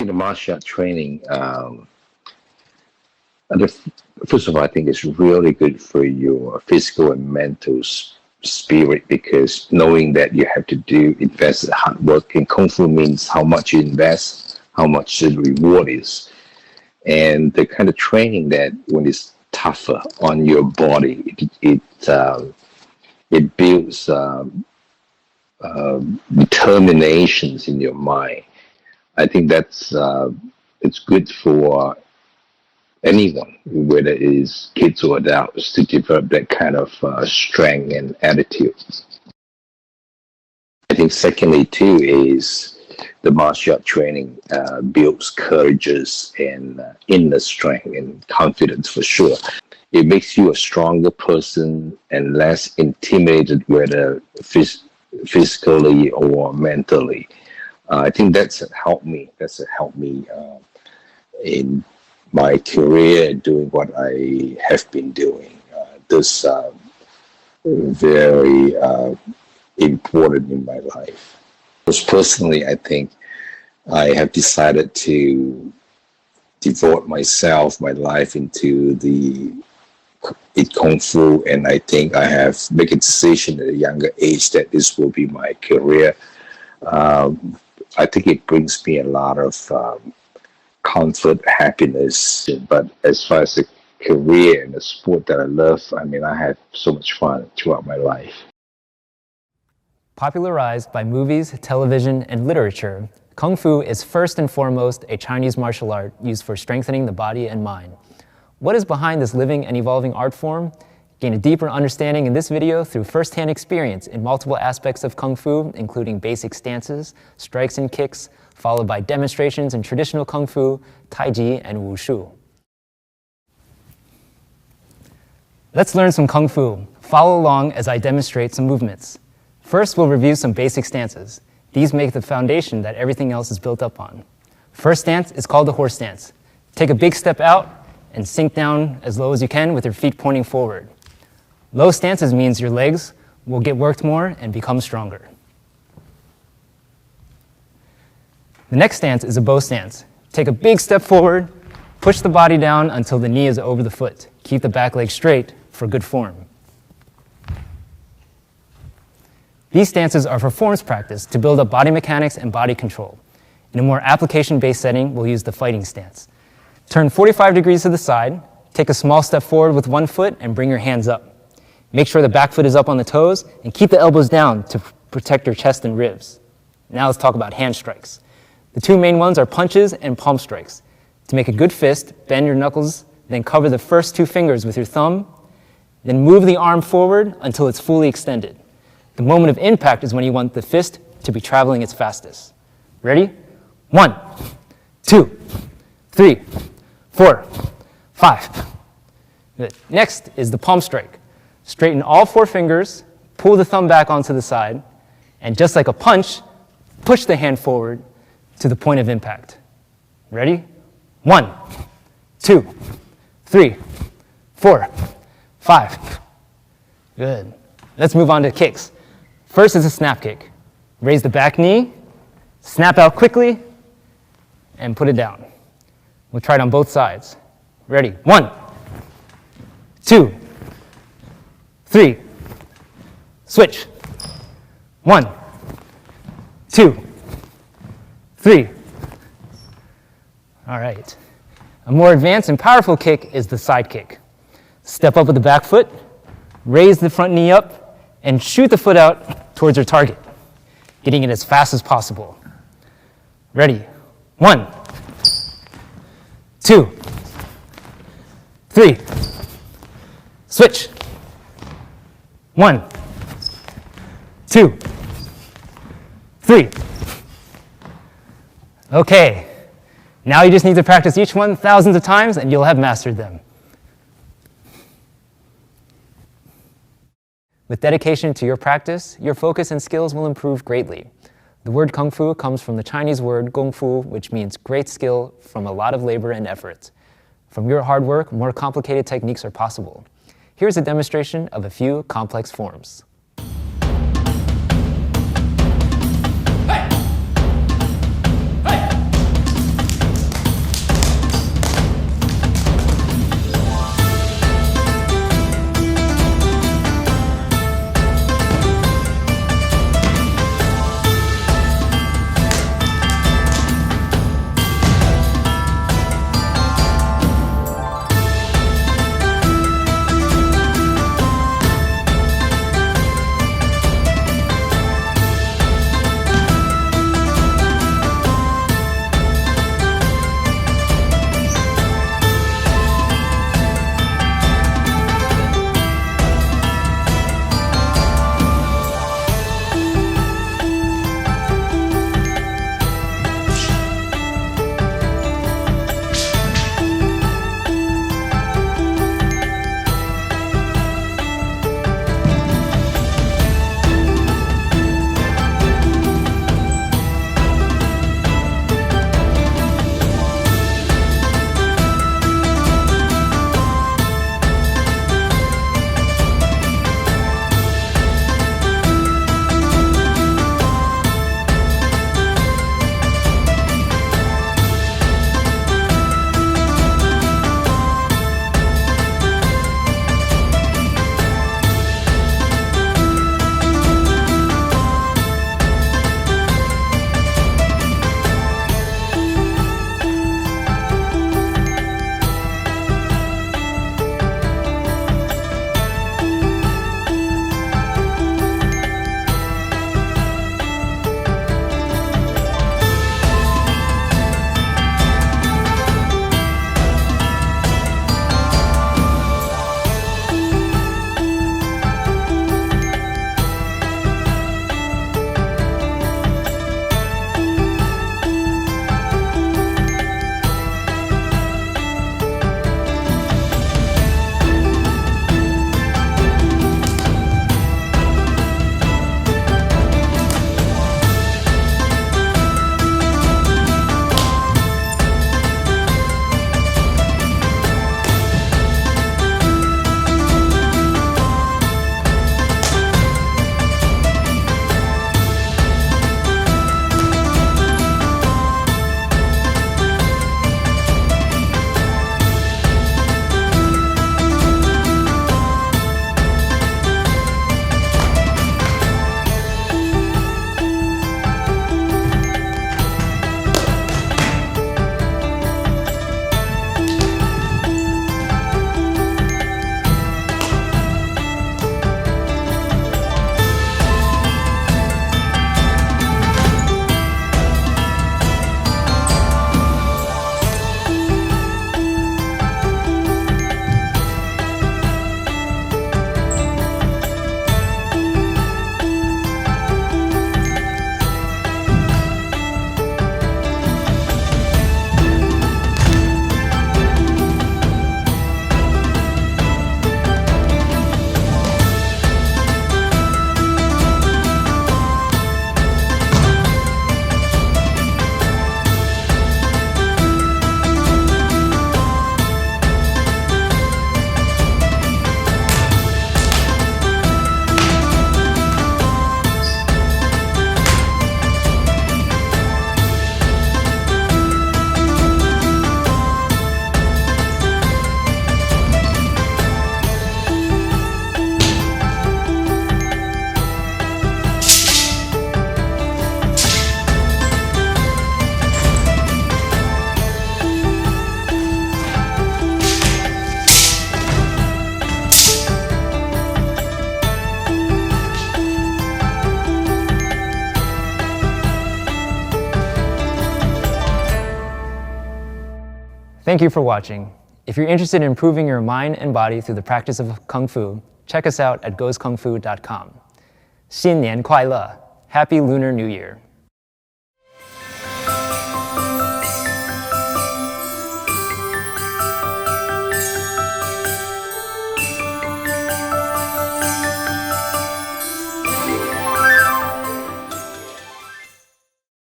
the martial art training, first of all, I think it's really good for your physical and mental spirit, because knowing that you have to invest hard work in Kung Fu means how much you invest, how much the reward is. And the kind of training that when it's tougher on your body, it builds determinations in your mind. I think that's it's good for anyone, whether it is kids or adults, to develop that kind of strength and attitude. I think secondly too is the martial art training builds courage and inner strength and confidence for sure. It makes you a stronger person and less intimidated, whether physically or mentally. I think that's helped me. In my career, doing what I have been doing. This very important in my life. Because personally, I think I have decided to devote my life into Kung Fu, and I think I have made a decision at a younger age that this will be my career. I think it brings me a lot of comfort, happiness. But as far as a career and a sport that I love, I mean, I had so much fun throughout my life. Popularized by movies, television, and literature, Kung Fu is first and foremost a Chinese martial art used for strengthening the body and mind. What is behind this living and evolving art form? Gain a deeper understanding in this video through first-hand experience in multiple aspects of Kung Fu, including basic stances, strikes and kicks, followed by demonstrations in traditional Kung Fu, taiji, and Wushu. Let's learn some Kung Fu. Follow along as I demonstrate some movements. First, we'll review some basic stances. These make the foundation that everything else is built up on. First stance is called the horse stance. Take a big step out and sink down as low as you can with your feet pointing forward. Low stances means your legs will get worked more and become stronger. The next stance is a bow stance. Take a big step forward, push the body down until the knee is over the foot. Keep the back leg straight for good form. These stances are for forms practice to build up body mechanics and body control. In a more application-based setting, we'll use the fighting stance. Turn 45 degrees to the side, take a small step forward with one foot, and bring your hands up. Make sure the back foot is up on the toes, and keep the elbows down to protect your chest and ribs. Now let's talk about hand strikes. The two main ones are punches and palm strikes. To make a good fist, bend your knuckles, then cover the first two fingers with your thumb, then move the arm forward until it's fully extended. The moment of impact is when you want the fist to be traveling its fastest. Ready? 1, 2, 3, 4, 5. Good. Next is the palm strike. Straighten all four fingers, pull the thumb back onto the side, and just like a punch, push the hand forward to the point of impact. Ready? 1, 2, 3, 4, 5. Good. Let's move on to kicks. First is a snap kick. Raise the back knee, snap out quickly, and put it down. We'll try it on both sides. Ready? 1, 2, 3. Switch. 1, 2, 3. All right. A more advanced and powerful kick is the side kick. Step up with the back foot, raise the front knee up, and shoot the foot out towards your target, getting it as fast as possible. Ready? 1, 2, 3. Switch. 1, 2, 3. Okay, now you just need to practice each one thousands of times and you'll have mastered them. With dedication to your practice, your focus and skills will improve greatly. The word Kung Fu comes from the Chinese word Gong Fu, which means great skill from a lot of labor and effort. From your hard work, more complicated techniques are possible. Here's a demonstration of a few complex forms. Thank you for watching. If you're interested in improving your mind and body through the practice of Kung Fu, check us out at goeskungfu.com. 新年快乐! Happy Lunar New Year!